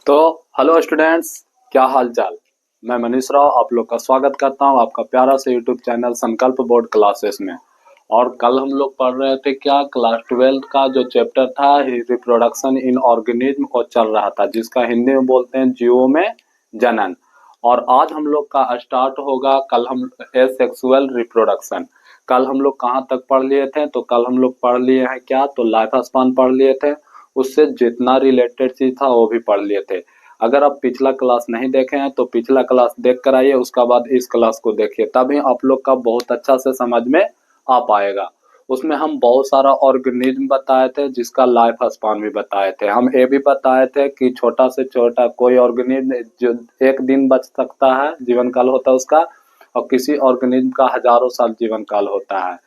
तो hello students, क्या हाल चाल। मैं मनीष राव आप लोग का स्वागत करता हूं आपका प्यारा सा यूट्यूब चैनल संकल्प बोर्ड क्लासेस में। और कल हम लोग पढ़ रहे थे क्या, क्लास 12 का जो चैप्टर था रिप्रोडक्शन इन ऑर्गेनिज्म वो चल रहा था, जिसका हिंदी में बोलते हैं जीवों में जनन। और आज हम लोग का स्टार्ट होगा कल हम एसेक्सुअल रिप्रोडक्शन। कल हम लोग कहाँ तक पढ़ लिए थे, तो कल हम लोग पढ़ लिए हैं क्या, तो लाइफ स्पान पढ़ लिए थे। उससे जितना रिलेटेड चीज था वो भी पढ़ लिए थे। अगर आप पिछला क्लास नहीं देखे हैं तो पिछला क्लास देख कर आइए, उसका बाद इस क्लास को देखिए, तभी आप लोग का बहुत अच्छा से समझ में आ पाएगा। उसमें हम बहुत सारा ऑर्गेनिज्म बताए थे, जिसका लाइफ स्पान भी बताए थे। हम ये भी बताए थे कि छोटा से छोटा कोई ऑर्गेनिज्म जो एक दिन बच सकता है, जीवन काल होता है उसका, और किसी ऑर्गेनिज्म का हजारों साल जीवन काल होता है।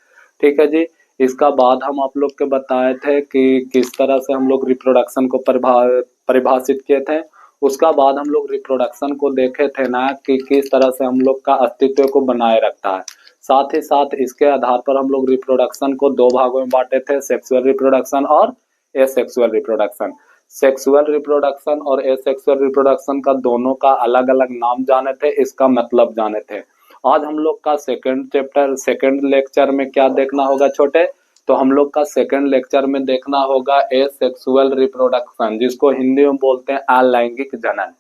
ठीक है जी। इसका बाद हम आप लोग के बताए थे कि किस तरह से हम लोग रिप्रोडक्शन को परिभाषित किए थे। उसका बाद हम लोग रिप्रोडक्शन को देखे थे ना कि किस तरह से हम लोग का अस्तित्व को बनाए रखता है। साथ ही साथ इसके आधार पर हम लोग रिप्रोडक्शन को दो भागों में बांटे थे, सेक्सुअल रिप्रोडक्शन और एसेक्सुअल रिप्रोडक्शन। सेक्सुअल रिप्रोडक्शन और एसेक्सुअल रिप्रोडक्शन का दोनों का अलग अलग नाम जाने थे, इसका मतलब जाने थे। आज हम लोग का सेकंड लेक्चर में क्या देखना होगा छोटे, तो हम लोग का सेकंड लेक्चर में देखना होगा एसेक्सुअल रिप्रोडक्शन, जिसको हिंदी में बोलते हैं अलैंगिक जनन।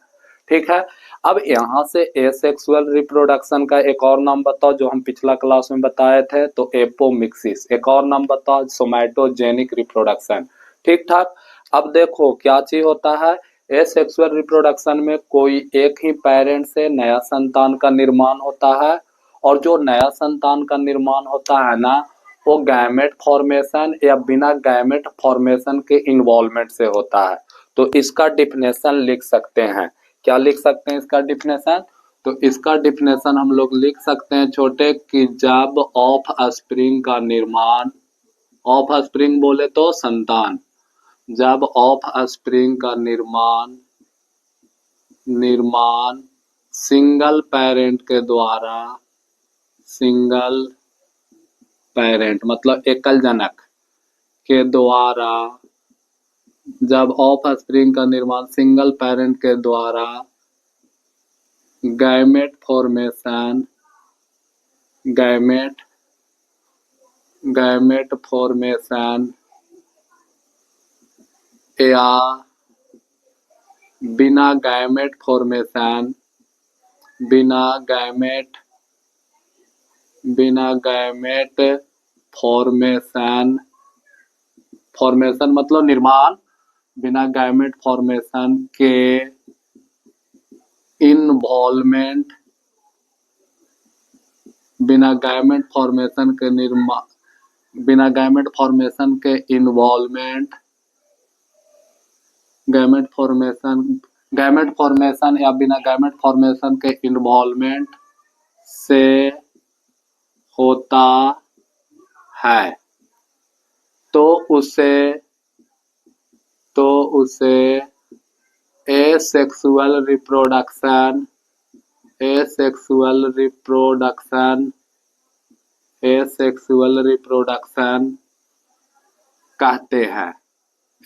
ठीक है। अब यहाँ से एसेक्सुअल रिप्रोडक्शन का एक और नाम बताओ, जो हम पिछला क्लास में बताए थे, तो एपोमिक्सिस। एक और नाम बताओ, सोमैटोजेनिक रिप्रोडक्शन। ठीक ठाक। अब देखो क्या चीज होता है, एसेक्सुअल रिप्रोडक्शन में कोई एक ही पेरेंट से नया संतान का निर्माण होता है, और जो नया संतान का निर्माण होता है ना, वो गैमेट फॉर्मेशन या बिना गैमेट फॉर्मेशन के इन्वॉल्वमेंट से होता है। तो इसका डिफिनेशन लिख सकते हैं। क्या लिख सकते हैं इसका डिफिनेशन, तो इसका डिफिनेशन हम लोग लिख सकते हैं छोटे कि जब ऑफ स्प्रिंग का निर्माण, ऑफ स्प्रिंग बोले तो संतान, जब ऑफ स्प्रिंग का निर्माण निर्माण सिंगल पेरेंट के द्वारा, सिंगल पेरेंट मतलब एकल जनक के द्वारा, जब ऑफ स्प्रिंग का निर्माण सिंगल पेरेंट के द्वारा गैमेट फॉर्मेशन, गैमेट फॉर्मेशन या बिना गैमेट फॉर्मेशन, बिना गैमेट फॉर्मेशन, फॉर्मेशन मतलब निर्माण, बिना गैमेट फॉर्मेशन के इन्वॉल्वमेंट, बिना गैमेट फॉर्मेशन के निर्माण, बिना गैमेट फॉर्मेशन के इन्वॉल्वमेंट, गैमेट फॉर्मेशन या बिना गैमेट फॉर्मेशन के इन्वॉल्वमेंट से होता है, तो उसे asexual reproduction, asexual reproduction, asexual reproduction कहते हैं,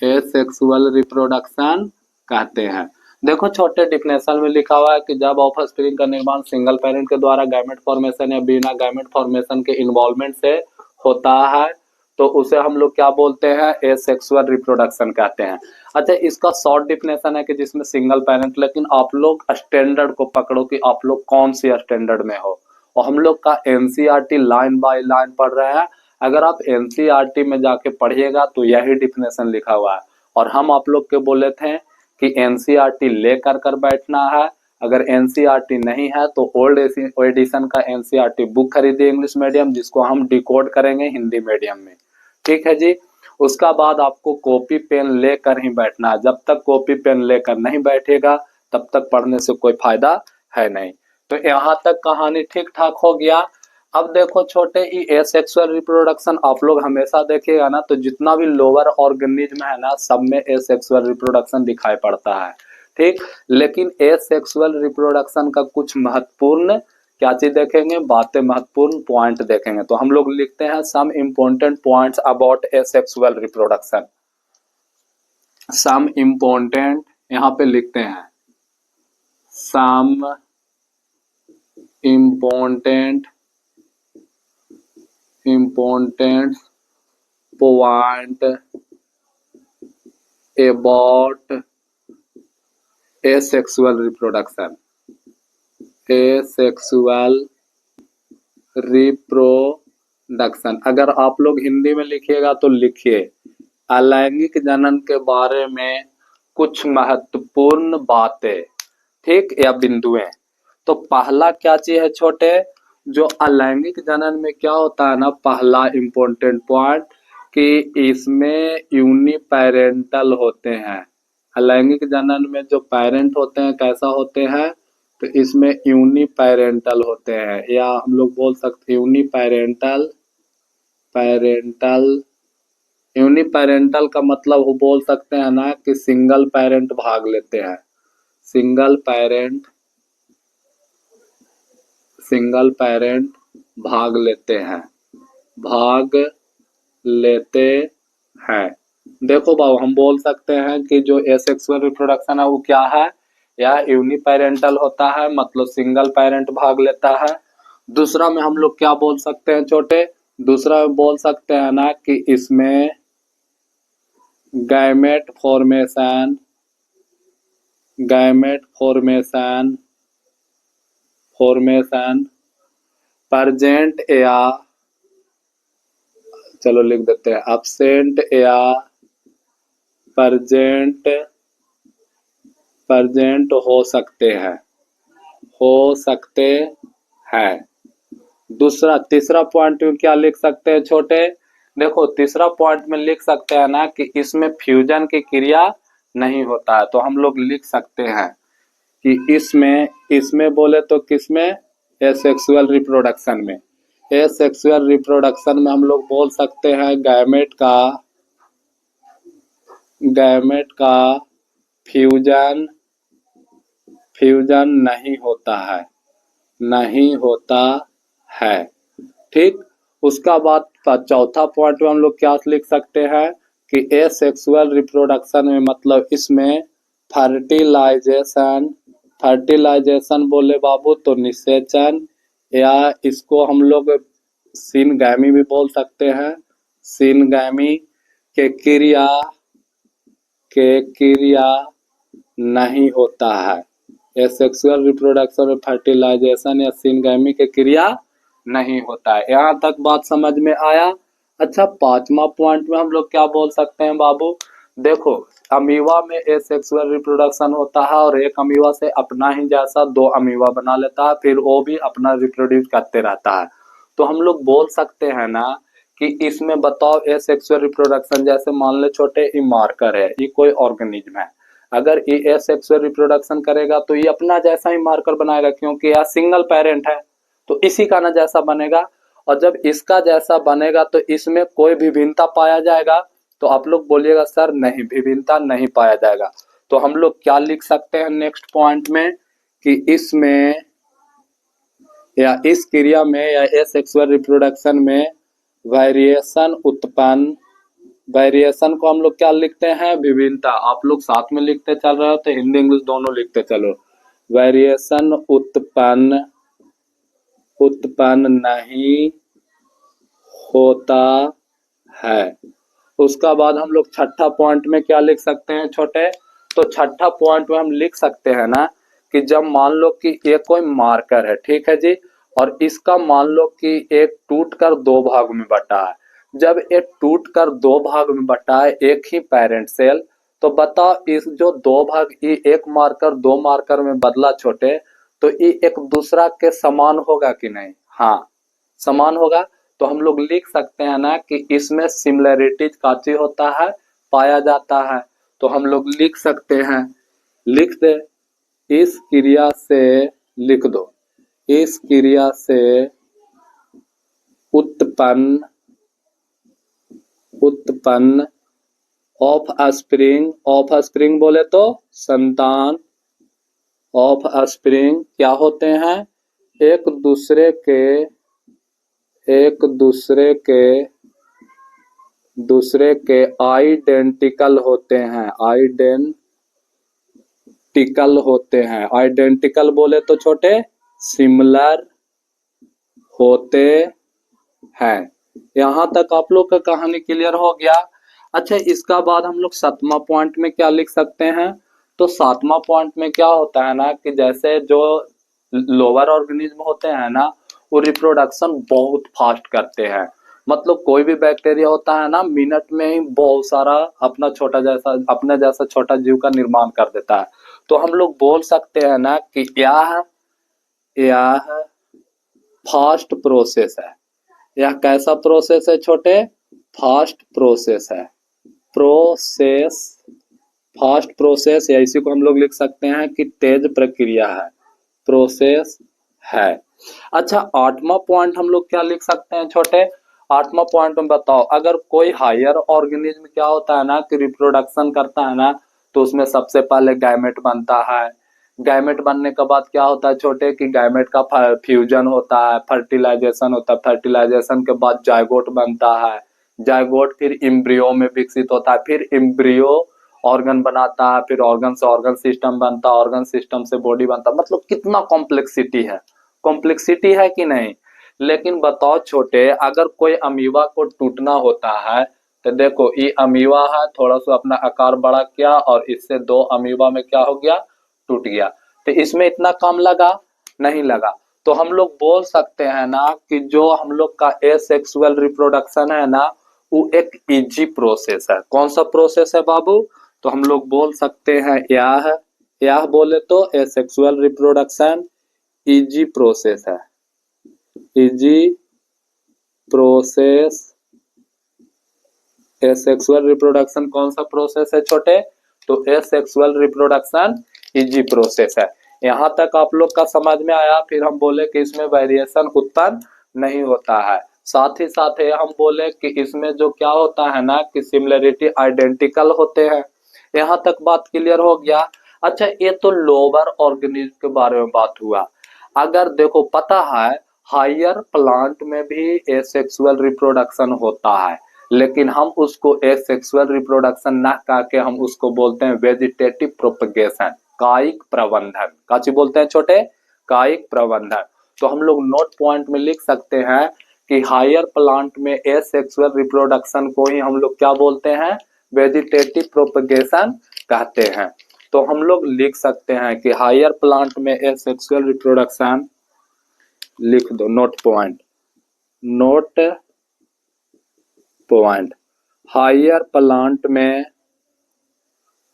एसेक्सुअल रिप्रोडक्शन कहते हैं। देखो छोटे डिफिनेशन में लिखा हुआ है कि जब ऑफ स्प्रिंग का निर्माण सिंगल पेरेंट के द्वारा गैमेट फॉर्मेशन या बिना गैमेट फॉर्मेशन के इन्वॉल्वमेंट से होता है, तो उसे हम लोग क्या बोलते हैं, एसेक्सुअल रिप्रोडक्शन कहते हैं। अच्छा, इसका शॉर्ट डिफिनेशन है कि जिसमें सिंगल पेरेंट, लेकिन आप लोग स्टैंडर्ड को पकड़ो कि आप लोग कौन सी स्टैंडर्ड में हो। और हम लोग का एनसीईआरटी लाइन बाय लाइन पढ़ रहे हैं। अगर आप एनसीईआरटी में जाके पढ़िएगा तो यही डिफिनेशन लिखा हुआ है। और हम आप लोग के बोले थे कि एनसीईआरटी लेकर कर बैठना है। अगर एनसीईआरटी नहीं है तो ओल्ड एडिशन का एनसीईआरटी बुक खरीदिए इंग्लिश मीडियम, जिसको हम डिकोड करेंगे हिंदी मीडियम में। ठीक है जी। उसका बाद आपको कॉपी पेन लेकर ही बैठना है। जब तक कॉपी पेन लेकर नहीं बैठेगा तब तक पढ़ने से कोई फायदा है नहीं। तो यहाँ तक कहानी ठीक ठाक हो गया। अब देखो छोटे, ही एसेक्सुअल रिप्रोडक्शन आप लोग हमेशा देखिएगा ना, तो जितना भी लोअर ऑर्गेनिज्म है ना, सब में एसेक्सुअल रिप्रोडक्शन दिखाई पड़ता है। ठीक। लेकिन एसेक्सुअल रिप्रोडक्शन का कुछ महत्वपूर्ण क्या चीज देखेंगे, बातें, महत्वपूर्ण पॉइंट देखेंगे। तो हम लोग लिखते हैं some important points about asexual reproduction, some यहाँ पे लिखते हैं some important point about asexual reproduction. अगर आप लोग हिंदी में लिखिएगा तो लिखिए अलैंगिक जनन के बारे में कुछ महत्वपूर्ण बातें, ठीक, या बिंदुएं। तो पहला क्या चीज है छोटे, जो अलैंगिक जनन में क्या होता है ना, पहला इम्पोर्टेंट पॉइंट कि इसमें यूनिपेरेंटल होते हैं। अलैंगिक जनन में जो पेरेंट होते हैं कैसा होते हैं, तो इसमें यूनिपेरेंटल होते हैं, या हम लोग बोल सकते हैं यूनिपेरेंटल का मतलब वो बोल सकते हैं ना कि सिंगल पेरेंट भाग लेते हैं, सिंगल पेरेंट भाग लेते हैं। देखो बाबू, हम बोल सकते हैं कि जो एसेक्सुअल रिप्रोडक्शन है वो क्या है, या यूनिपेरेंटल होता है, मतलब सिंगल पेरेंट भाग लेता है। दूसरा में हम लोग क्या बोल सकते हैं छोटे, दूसरा में बोल सकते हैं ना कि इसमें गैमेट फॉर्मेशन प्रेजेंट या चलो लिख देते हैं एब्सेंट या प्रेजेंट हो सकते हैं। दूसरा तीसरा पॉइंट में क्या लिख सकते हैं छोटे, देखो तीसरा पॉइंट में लिख सकते हैं ना कि इसमें फ्यूजन की क्रिया नहीं होता है। तो हम लोग लिख सकते हैं कि इसमें बोले तो किसमें, एसेक्सुअल रिप्रोडक्शन में। एसेक्सुअल रिप्रोडक्शन में हम लोग बोल सकते हैं गैमेट का फ्यूजन नहीं होता है, ठीक। उसका बाद चौथा पॉइंट में हम लोग क्या लिख सकते हैं कि एसेक्सुअल रिप्रोडक्शन में मतलब इसमें फर्टिलाइजेशन बोले बाबू तो निषेचन, या इसको हम लोग सिनगैमी भी बोल सकते हैं, सिनगैमी के क्रिया नहीं होता है। एसेक्सुअल रिप्रोडक्शन में फर्टिलाइजेशन या सिनगैमी के क्रिया नहीं होता है। यहाँ तक बात समझ में आया। अच्छा, पांचवा पॉइंट में हम लोग क्या बोल सकते हैं बाबू, देखो अमीबा में एसेक्सुअल रिप्रोडक्शन होता है और एक अमीबा से अपना ही जैसा दो अमीबा बना लेता है, फिर वो भी अपना रिप्रोड्यूस करते रहता है। तो हम लोग बोल सकते हैं ना कि इसमें बताओ एसेक्सुअल रिप्रोडक्शन, जैसे मान ले छोटे ये मार्कर है, ये कोई ऑर्गेनिज्म है, अगर ये एसेक्सुअल रिप्रोडक्शन करेगा तो ये अपना जैसा ही मार्कर बनाएगा, क्योंकि यह सिंगल पेरेंट है तो इसी का ना जैसा बनेगा। और जब इसका जैसा बनेगा तो इसमें कोई विभिन्नता पाया जाएगा, तो आप लोग बोलिएगा सर नहीं, विभिन्नता नहीं पाया जाएगा। तो हम लोग क्या लिख सकते हैं नेक्स्ट पॉइंट में कि इसमें या इस क्रिया में या एसेक्सुअल रिप्रोडक्शन में वेरिएशन को हम लोग क्या लिखते हैं, विभिन्नता। आप लोग साथ में लिखते चल रहे हो तो हिंदी इंग्लिश दोनों लिखते चलो। वेरिएशन उत्पन्न नहीं होता है। उसका बाद हम लोग छठा पॉइंट में क्या लिख सकते हैं छोटे, तो छठा पॉइंट में हम लिख सकते हैं ना कि जब मान लो कि ये कोई मार्कर है, ठीक है जी, और इसका मान लो कि एक टूटकर दो भाग में बटा है। जब ये टूटकर दो भाग में बटा है एक ही पेरेंट सेल, तो बताओ इस जो दो भाग ये एक मार्कर दो मार्कर में बदला छोटे, तो ये एक दूसरा के समान होगा कि नहीं, हाँ समान होगा। तो हम लोग लिख सकते हैं ना कि इसमें सिमिलैरिटीज का चीज होता है, पाया जाता है। तो हम लोग लिख सकते हैं, लिख दे इस क्रिया से, लिख दो इस क्रिया से उत्पन्न ऑफ स्प्रिंग बोले तो संतान, ऑफ स्प्रिंग क्या होते हैं, एक दूसरे के आइडेंटिकल होते हैं, आइडेंटिकल होते हैं। आइडेंटिकल बोले तो छोटे सिमिलर होते हैं। यहाँ तक आप लोग का कहानी क्लियर हो गया। अच्छा, इसका बाद हम लोग 7वां पॉइंट में क्या लिख सकते हैं? तो 7वां पॉइंट में क्या होता है ना कि जैसे जो लोअर ऑर्गेनिज्म होते हैं ना, वो रिप्रोडक्शन बहुत फास्ट करते हैं। मतलब कोई भी बैक्टीरिया होता है ना, मिनट में ही बहुत सारा अपने जैसा छोटा जीव का निर्माण कर देता है। तो हम लोग बोल सकते हैं ना कि यह फास्ट प्रोसेस है। यह कैसा प्रोसेस है छोटे? फास्ट प्रोसेस है। प्रोसेस, फास्ट प्रोसेस, या इसी को हम लोग लिख सकते हैं कि तेज प्रक्रिया है, प्रोसेस है। अच्छा, 8वां पॉइंट हम लोग क्या लिख सकते हैं छोटे? 8वां पॉइंट में बताओ, अगर कोई हायर ऑर्गेनिज्म क्या होता है ना कि रिप्रोडक्शन करता है ना, तो उसमें सबसे पहले गैमेट बनता है। गैमेट बनने के बाद क्या होता है छोटे कि गैमेट का फ्यूजन होता है, फर्टिलाइजेशन होता है। फर्टिलाइजेशन के बाद जायगोट बनता है। जायगोट फिर इम्ब्रियो में विकसित होता है। फिर इम्ब्रियो ऑर्गन बनाता है। फिर ऑर्गन से ऑर्गन सिस्टम बनता है। ऑर्गन सिस्टम से बॉडी बनता है। मतलब कितना कॉम्प्लेक्सिटी है, कॉम्प्लेक्सिटी है कि नहीं? लेकिन बताओ छोटे, अगर कोई अमीबा को टूटना होता है तो देखो ये अमीबा है, थोड़ा सा अपना आकार बड़ा किया और इससे 2 अमीबा में क्या हो गया? टूट गया। तो इसमें इतना कम लगा? नहीं लगा। तो हम लोग बोल सकते हैं ना कि जो हम लोग का एसेक्सुअल रिप्रोडक्शन है ना, वो एक इजी प्रोसेस है। कौन सा प्रोसेस है बाबू? तो हम लोग बोल सकते हैं यह बोले तो एसेक्सुअल रिप्रोडक्शन इजी प्रोसेस है। इजी प्रोसेस, एसेक्सुअल रिप्रोडक्शन कौन सा प्रोसेस है छोटे? तो एसेक्सुअल रिप्रोडक्शन इजी प्रोसेस है। यहाँ तक आप लोग का समझ में आया? फिर हम बोले कि इसमें वेरिएशन उत्पन्न नहीं होता है। साथ ही साथ हम बोले कि इसमें जो क्या होता है ना कि सिमिलरिटी आइडेंटिकल होते हैं। यहाँ तक बात क्लियर हो गया। अच्छा, ये तो लोअर ऑर्गेनिज्म के बारे में बात हुआ। अगर देखो पता है हायर प्लांट में भी एसेक्सुअल रिप्रोडक्शन होता है, लेकिन हम उसको एसेक्सुअल रिप्रोडक्शन ना कह के हम उसको बोलते हैं वेजिटेटिव प्रोपगेशन, कायिक प्रबंधन। काची बोलते हैं छोटे? कायिक प्रबंधन। तो हम लोग नोट पॉइंट में लिख सकते हैं कि हायर प्लांट में एसेक्सुअल रिप्रोडक्शन को ही हम लोग क्या बोलते हैं? वेजिटेटिव प्रोपगेशन कहते हैं। तो हम लोग लिख सकते हैं कि हायर प्लांट में एसेक्सुअल रिप्रोडक्शन, लिख दो note point, note point. Higher plant में,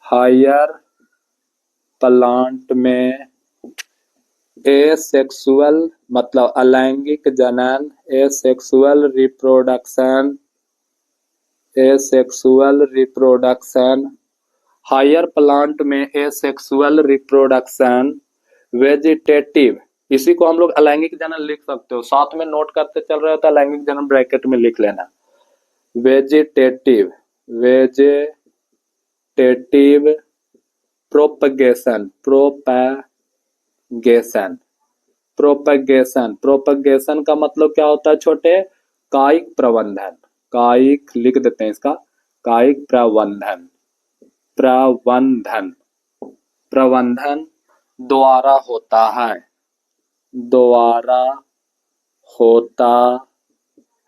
हायर प्लांट में एसेक्सुअल मतलब अलैंगिक जनन, asexual reproduction, asexual reproduction, higher plant में एसेक्सुअल रिप्रोडक्शन वेजिटेटिव, इसी को हम लोग अलैंगिक जनन लिख सकते हो। साथ में नोट करते चल रहे हो तो अलैंगिक जनन ब्रैकेट में लिख लेना। Vegetative, vegetative propagation, propagation, propagation, propagation का मतलब क्या होता है छोटे? कायिक प्रबंधन। कायिक लिख देते हैं इसका, कायिक प्रबंधन, प्रबंधन, प्रबंधन द्वारा होता है, द्वारा होता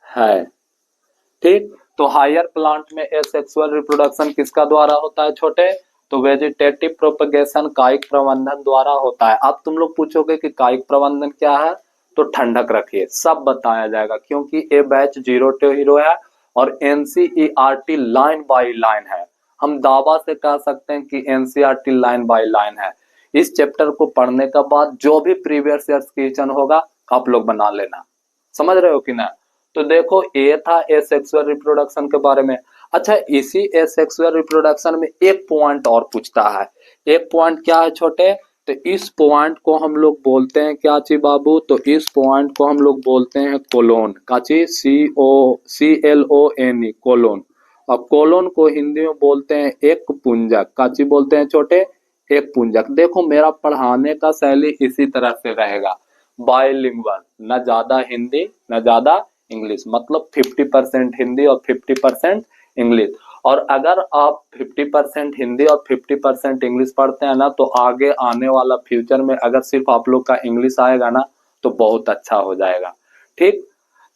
है। ठीक, तो हायर प्लांट में एसेक्सुअल रिप्रोडक्शन किसका द्वारा होता है छोटे? तो वेजिटेटिव प्रोपगेशन कायिक प्रबंधन द्वारा होता है। अब तुम लोग पूछोगे कि कायिक प्रबंधन क्या है, तो ठंडक रखिए, सब बताया जाएगा, क्योंकि ये बैच 0 to हीरो है और एनसीईआरटी लाइन बाय लाइन है। हम दावा से कह सकते हैं कि एनसीईआरटी लाइन बाय लाइन है। इस चैप्टर को पढ़ने के बाद जो भी प्रीवियस ईयर क्वेश्चन होगा आप लोग बना लेना। समझ रहे हो कि ना? तो देखो ये था एसेक्सुअल रिप्रोडक्शन के बारे में। अच्छा, इसी एसेक्सुअल रिप्रोडक्शन में एक पॉइंट और पूछता है। एक पॉइंट क्या है छोटे? तो इस पॉइंट को हम लोग बोलते हैं क्या ची बाबू? तो इस पॉइंट को हम लोग बोलते हैं कोलोन। काची? COLON, colon. और कोलोन को हिंदी में बोलते हैं एक पुंजक। काची बोलते हैं छोटे? एक पुंजक। देखो मेरा पढ़ाने का शैली इसी तरह से रहेगा, बायलिंगुअल, न ज्यादा हिंदी न ज्यादा इंग्लिश, मतलब 50% हिंदी और 50% इंग्लिश। और अगर आप 50% हिंदी और 50% इंग्लिश पढ़ते हैं ना, तो आगे आने वाला फ्यूचर में अगर सिर्फ आप लोग का इंग्लिश आएगा ना, तो बहुत अच्छा हो जाएगा। ठीक,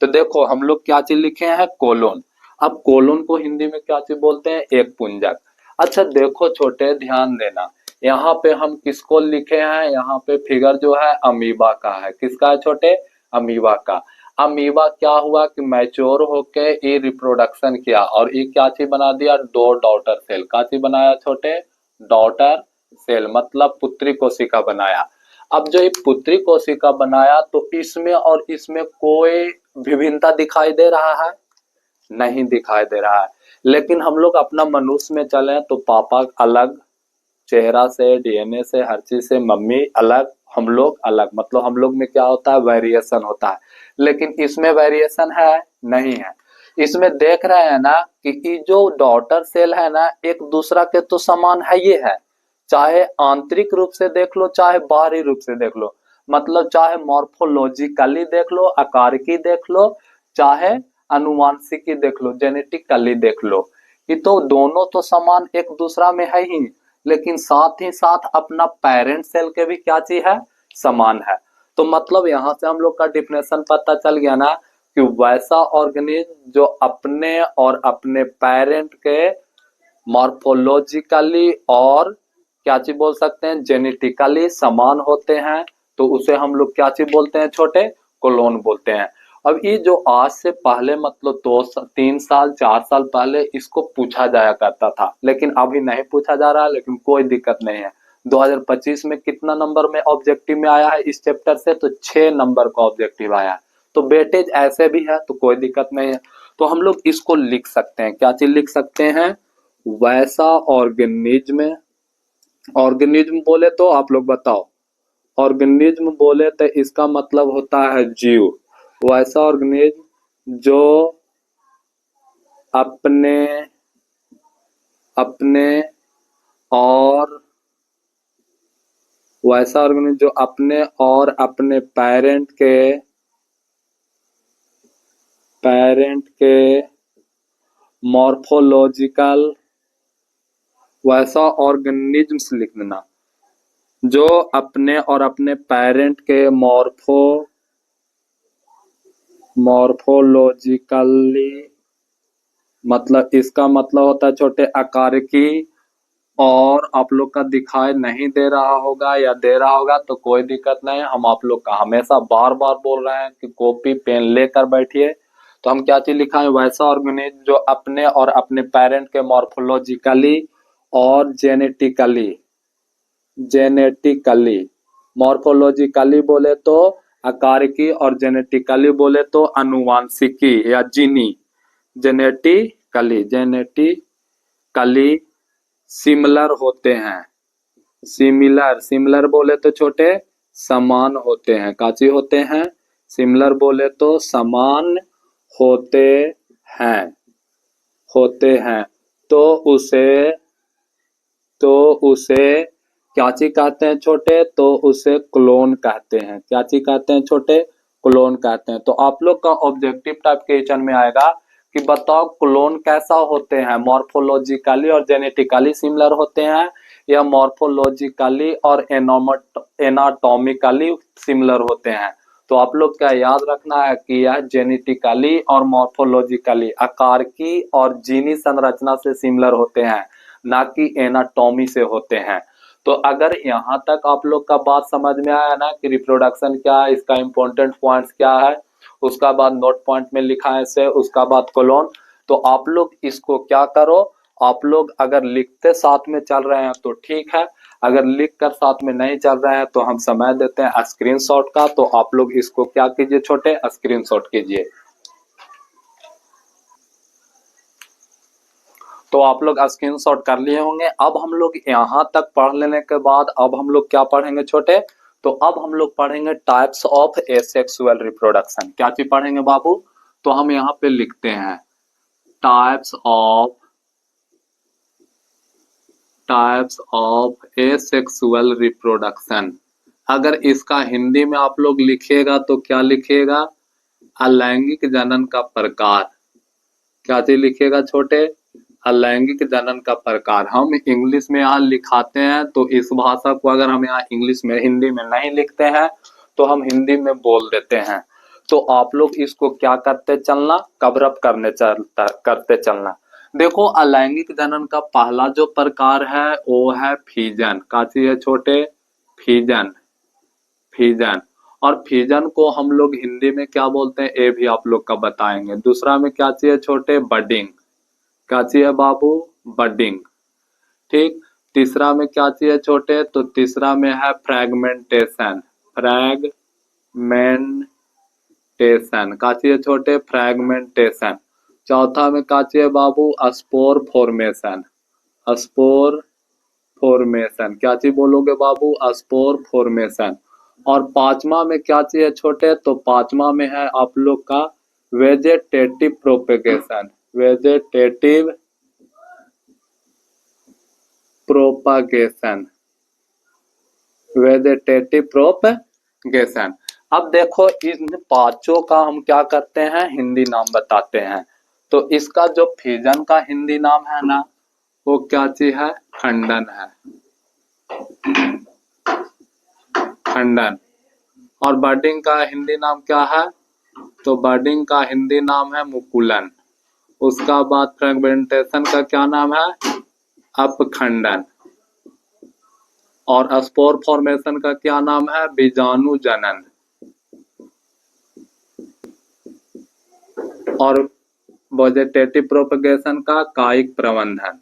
तो देखो हम लोग क्या चीज लिखे हैं, कोलोन। अब कोलोन को हिंदी में क्या चीज बोलते हैं, एक पुंजक। अच्छा देखो छोटे, ध्यान देना, यहाँ पे हम किसको लिखे हैं, यहाँ पे फिगर जो है अमीबा का है। किसका है छोटे, अमीबा का। अमीबा क्या हुआ कि मैच्योर होके ये रिप्रोडक्शन किया और ये क्या चीज बना दिया, दो डॉटर सेल। क्या चीज बनाया छोटे, डॉटर सेल, मतलब पुत्री कोशिका बनाया। अब जो ये पुत्री कोशिका बनाया, तो इसमें और इसमें कोई विभिन्नता दिखाई दे रहा है, नहीं दिखाई दे रहा है। लेकिन हम लोग अपना मनुष्य में चले तो पापा अलग, चेहरा से, डीएनए से, हर चीज से मम्मी अलग, हम लोग अलग, मतलब हम लोग में क्या होता है, वेरिएशन होता है। लेकिन इसमें वेरिएशन है, नहीं है। इसमें देख रहे हैं ना कि ये जो डॉटर सेल है ना, एक दूसरा के तो समान है, ये है, चाहे आंतरिक रूप से देख लो चाहे बाहरी रूप से देख लो, मतलब चाहे मॉर्फोलॉजिकली देख लो, आकारिकी देख लो, चाहे अनुवांशिकी देख लो, जेनेटिकली देख लो, ये तो दोनों तो समान एक दूसरा में है ही। लेकिन साथ ही साथ अपना पेरेंट सेल के भी क्या चीज है, समान है। तो मतलब यहाँ से हम लोग का डिफिनेशन पता चल गया ना कि वैसा ऑर्गेनिज्म जो अपने और अपने पेरेंट के मॉर्फोलॉजिकली और क्या चीज बोल सकते हैं, जेनेटिकली समान होते हैं, तो उसे हम लोग क्या चीज बोलते हैं छोटे, क्लोन बोलते हैं। अब ये जो आज से पहले मतलब 2 3 साल 4 साल पहले इसको पूछा जाया करता था, लेकिन अभी नहीं पूछा जा रहा है, लेकिन कोई दिक्कत नहीं है। 2025 में कितना नंबर में ऑब्जेक्टिव में आया है इस चैप्टर से, तो 6 नंबर का ऑब्जेक्टिव आया है। तो वेटेज ऐसे भी है तो कोई दिक्कत नहीं है। तो हम लोग इसको लिख सकते हैं, क्या चीज लिख सकते हैं, वैसा ऑर्गेनिज्म। ऑर्गेनिज्म बोले तो आप लोग बताओ, ऑर्गेनिज्म बोले तो इसका मतलब होता है जीव। वैसा ऑर्गेनिज्म जो अपने अपने और वैसा ऑर्गेनिज्म जो अपने और अपने पेरेंट के मॉर्फोलॉजिकल, वैसा ऑर्गेनिज्म्स लिख देना जो अपने और अपने पेरेंट के मॉर्फोलॉजिकली, मतलब इसका मतलब होता है छोटे आकारिकी। और आप लोग का दिखाई नहीं दे रहा होगा या दे रहा होगा तो कोई दिक्कत नहीं है, हम आप लोग का हमेशा बार बार बोल रहे हैं कि कॉपी पेन लेकर बैठिए। तो हम क्या चीज लिखा है, वैसा ऑर्गेनिज्म जो अपने और अपने पेरेंट के मॉर्फोलॉजिकली और जेनेटिकली, मॉर्फोलॉजिकली बोले तो आकारिकी और जेनेटिकली बोले तो अनुवांशिकी या जीनी, जेनेटिकली सिमिलर होते हैं। सिमिलर बोले तो छोटे समान होते हैं, काची होते हैं, सिमिलर बोले तो समान होते हैं। तो उसे क्या चीज कहते हैं छोटे, तो उसे क्लोन कहते हैं। क्या चीज कहते हैं छोटे, क्लोन कहते हैं। तो आप लोग का ऑब्जेक्टिव टाइप क्वेश्चन में आएगा कि बताओ क्लोन कैसा होते हैं, मॉर्फोलॉजिकली और जेनेटिकली सिमिलर होते हैं या मॉर्फोलॉजिकली और एनाटॉमिकली सिमिलर होते हैं। तो आप लोग क्या याद रखना है कि यह जेनेटिकली और मॉर्फोलॉजिकली आकारिकी और जीनी संरचना से सिमिलर होते हैं, ना कि एनाटॉमी से होते हैं। तो अगर यहाँ तक आप लोग का बात समझ में आया ना कि रिप्रोडक्शन क्या है, इसका इम्पोर्टेंट पॉइंट्स क्या है, उसका बाद नोट पॉइंट में लिखा है इसे, उसका बाद कोलोन। तो आप लोग इसको क्या करो, आप लोग अगर लिखते साथ में चल रहे हैं तो ठीक है, अगर लिख कर साथ में नहीं चल रहे हैं तो हम समय देते हैं स्क्रीनशॉट का। तो आप लोग इसको क्या कीजिए छोटे, स्क्रीनशॉट कीजिए। तो आप लोग स्क्रीनशॉट कर लिए होंगे। अब हम लोग यहाँ तक पढ़ लेने के बाद अब हम लोग क्या पढ़ेंगे छोटे, तो अब हम लोग पढ़ेंगे टाइप्स ऑफ एसेक्सुअल रिप्रोडक्शन। क्या चीज पढ़ेंगे बाबू, तो हम यहाँ पे लिखते हैं टाइप्स ऑफ एसेक्सुअल रिप्रोडक्शन। अगर इसका हिंदी में आप लोग लिखिएगा तो क्या लिखिएगा, अलैंगिक जनन का प्रकार। क्या चीज लिखिएगा छोटे, अलैंगिक जनन का प्रकार हम इंग्लिश में यहाँ लिखाते हैं, तो इस भाषा को अगर हम यहाँ इंग्लिश में हिंदी में नहीं लिखते हैं तो हम हिंदी में बोल देते हैं। तो आप लोग इसको क्या करते चलना, कवरअप करते चलना। देखो अलैंगिक जनन का पहला जो प्रकार है वो है फीजन। का चीज है छोटे, फीजन। फीजन और फीजन को हम लोग हिंदी में क्या बोलते हैं ये भी आप लोग का बताएंगे। दूसरा में क्या चाहिए छोटे, बडिंग। क्या चाहिए बाबू, बडिंग। ठीक। तीसरा में क्या चाहिए छोटे, तो तीसरा में है फ्रैगमेंटेशन। फ्रैगमेंटेशन का चाहिए छोटे, फ्रैगमेंटेशन। चौथा में क्या चाहिए बाबू, स्पोर फॉर्मेशन। Spore formation. क्या चीज बोलोगे बाबू, स्पोर फॉर्मेशन। और पांचवा में क्या चाहिए छोटे, तो पांचवा में है आप लोग का वेजेटेटिव प्रोपेगेशन। वेजेटेटिव प्रोपागेशन। वेजेटेटिव प्रोपगेशन। अब देखो इन पांचों का हम क्या करते हैं, हिंदी नाम बताते हैं। तो इसका जो फिजन का हिंदी नाम है ना, वो क्या चीज है, खंडन है। खंडन। और बर्डिंग का हिंदी नाम क्या है, तो बर्डिंग का हिंदी नाम है मुकुलन। उसका बाद फ्रेगमेंटेशन का क्या नाम है, अपखंडन। और स्पोर फॉर्मेशन का क्या नाम है, बीजाणु जनन। और वेजेटेटिव प्रोपगेशन का कायिक प्रबंधन।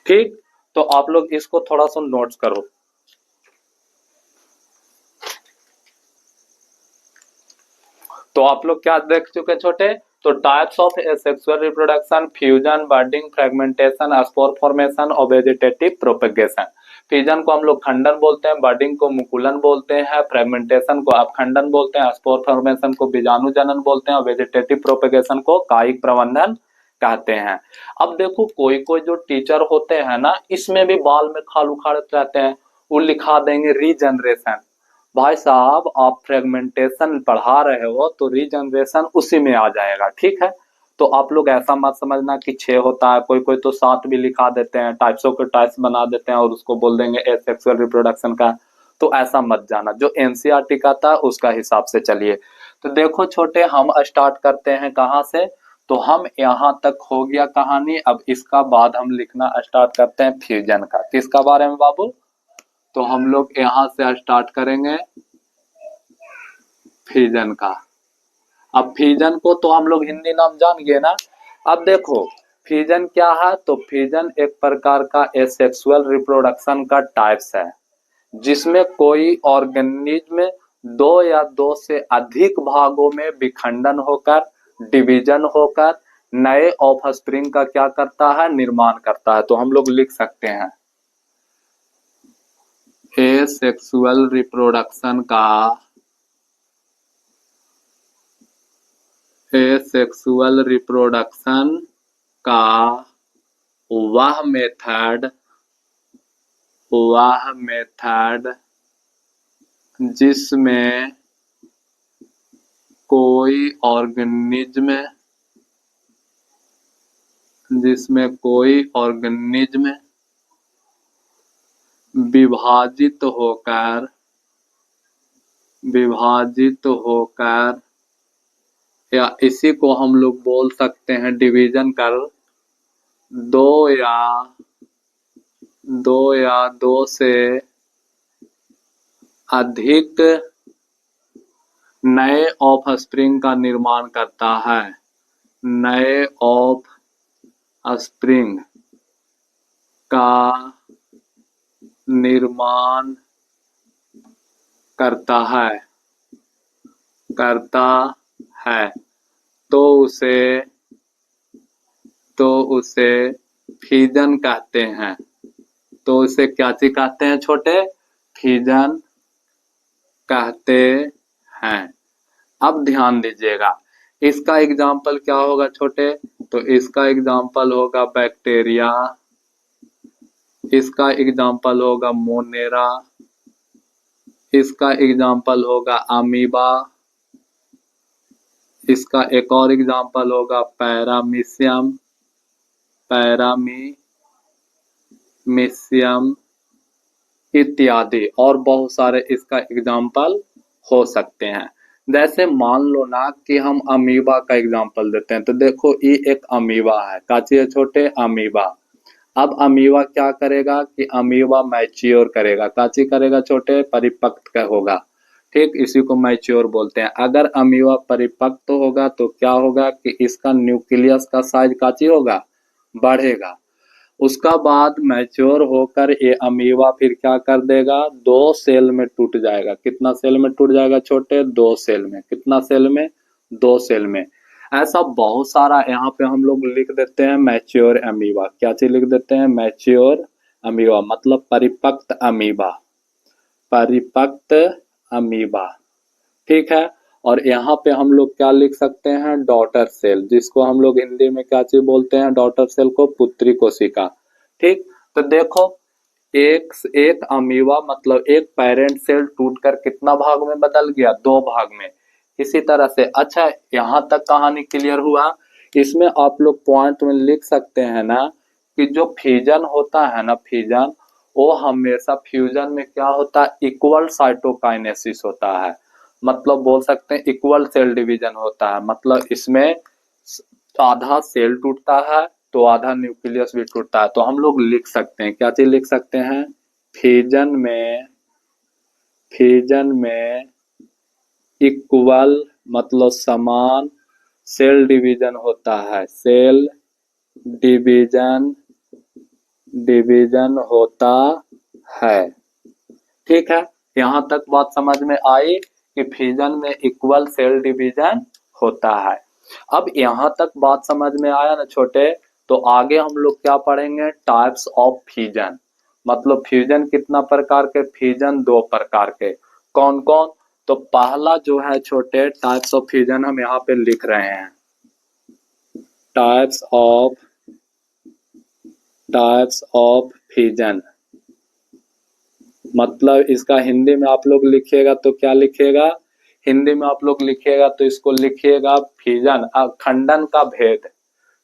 ठीक। तो आप लोग इसको थोड़ा सा नोट्स करो। तो आप लोग क्या देख चुके छोटे, तो types of sexual reproduction, fusion, budding, fragmentation, spore formation और वेजिटेटिव प्रोपेगेशन। फ्यूजन को हम लोग खंडन बोलते हैं, बर्डिंग को मुकुलन बोलते हैं, फ्रेगमेंटेशन को अपखंडन बोलते हैं, स्पोर फॉर्मेशन को बीजाणु जनन बोलते हैं और वेजिटेटिव प्रोपेगेशन को कायिक प्रबंधन कहते हैं। अब देखो कोई कोई जो टीचर होते हैं ना, इसमें भी बाल में खाल उखाड़ते रहते हैं, वो लिखा देंगे रीजनरेशन। भाई साहब आप फ्रेगमेंटेशन पढ़ा रहे हो तो रीजनरेशन उसी में आ जाएगा, ठीक है। तो आप लोग ऐसा मत समझना कि 6 होता है, कोई कोई तो 7 भी लिखा देते हैं, टाइप्सों के टाइप्स बना देते हैं और उसको बोल देंगे एसेक्सुअल रिप्रोडक्शन का। तो ऐसा मत जाना, जो एनसीईआरटी का था उसका हिसाब से चलिए। तो देखो छोटे हम स्टार्ट करते हैं कहाँ से, तो हम यहाँ तक हो गया कहानी। अब इसका बाद हम लिखना स्टार्ट करते हैं फ्यूजन का। किसका बारे में बाबू, तो हम लोग यहाँ से स्टार्ट करेंगे फ्यूजन का। अब फ्यूजन को तो हम लोग हिंदी नाम जान गए ना। अब देखो फ्यूजन क्या है, तो फ्यूजन एक प्रकार का एसेक्सुअल रिप्रोडक्शन का टाइप्स है जिसमें कोई ऑर्गेनिज्म दो या दो से अधिक भागों में विखंडन होकर, डिवीजन होकर नए ऑफस्प्रिंग का क्या करता है, निर्माण करता है। तो हम लोग लिख सकते हैं एसेक्सुअल रिप्रोडक्शन का, एसेक्सुअल रिप्रोडक्शन का वह मेथड जिसमें कोई ऑर्गेनिज्म विभाजित होकर या इसी को हम लोग बोल सकते हैं डिवीजन कर दो या दो से अधिक नए ऑफस्प्रिंग का निर्माण करता है। नए ऑफस्प्रिंग का निर्माण करता है तो उसे फ्यूजन कहते हैं। तो उसे क्या चीज कहते हैं छोटे, फ्यूजन कहते हैं। अब ध्यान दीजिएगा इसका एग्जाम्पल क्या होगा छोटे, तो इसका एग्जाम्पल होगा बैक्टीरिया, इसका एग्जाम्पल होगा मोनेरा, इसका एग्जाम्पल होगा अमीबा, इसका एक और एग्जाम्पल होगा पैरामीशियम, पैरामीशियम इत्यादि, और बहुत सारे इसका एग्जाम्पल हो सकते हैं। जैसे मान लो ना कि हम अमीबा का एग्जाम्पल देते हैं, तो देखो ये एक अमीबा है, काची है छोटे, अमीबा। अब अमीबा क्या करेगा कि अमीबा मैच्योर करेगा, काची करेगा छोटे, परिपक्व होगा। ठीक, इसी को मैच्योर बोलते हैं। अगर अमीबा परिपक्व होगा तो क्या होगा कि इसका न्यूक्लियस का साइज काची होगा, बढ़ेगा। उसका बाद मैच्योर होकर ये अमीबा फिर क्या कर देगा, 2 सेल में टूट जाएगा। कितना सेल में टूट जाएगा छोटे, 2 सेल में। कितना सेल में, 2 सेल में। ऐसा बहुत सारा यहाँ पे हम लोग लिख देते हैं मैच्योर अमीबा। क्या चीज लिख देते हैं, मैच्योर अमीबा, मतलब परिपक्व अमीबा, परिपक्व अमीबा। ठीक है। और यहाँ पे हम लोग क्या लिख सकते हैं, डॉटर सेल, जिसको हम लोग हिंदी में क्या चीज बोलते हैं, डॉटर सेल को पुत्री कोशिका। ठीक, तो देखो एक एक अमीबा मतलब एक पेरेंट सेल टूटकर कितना भाग में बदल गया, 2 भाग में। इसी तरह से, अच्छा यहाँ तक कहानी क्लियर हुआ। इसमें आप लोग पॉइंट में लिख सकते हैं ना कि जो फ्यूजन होता है ना, फ्यूजन, वो हमेशा फ्यूजन में क्या होता है, इक्वल साइटोकाइनेसिस होता है। मतलब बोल सकते हैं इक्वल सेल डिवीजन होता है। मतलब इसमें आधा सेल टूटता है तो आधा न्यूक्लियस भी टूटता है। तो हम लोग लिख सकते हैं, क्या चीज लिख सकते हैं, फ्यूजन में इक्वल मतलब समान सेल डिवीजन होता है, सेल डिवीजन डिवीजन होता है। ठीक है, यहाँ तक बात समझ में आई कि फ्यूजन में इक्वल सेल डिवीजन होता है। अब यहाँ तक बात समझ में आया ना छोटे, तो आगे हम लोग क्या पढ़ेंगे, टाइप्स ऑफ फ्यूजन। मतलब फ्यूजन कितना प्रकार के, फ्यूजन 2 प्रकार के। कौन कौन, तो पहला जो है छोटे टाइप्स ऑफ फ्यूजन हम यहाँ पे लिख रहे हैं, टाइप्स ऑफ फ्यूजन। मतलब इसका हिंदी में आप लोग लिखिएगा तो क्या लिखिएगा, हिंदी में आप लोग लिखिएगा तो इसको लिखिएगा फ्यूजन, खंडन का भेद।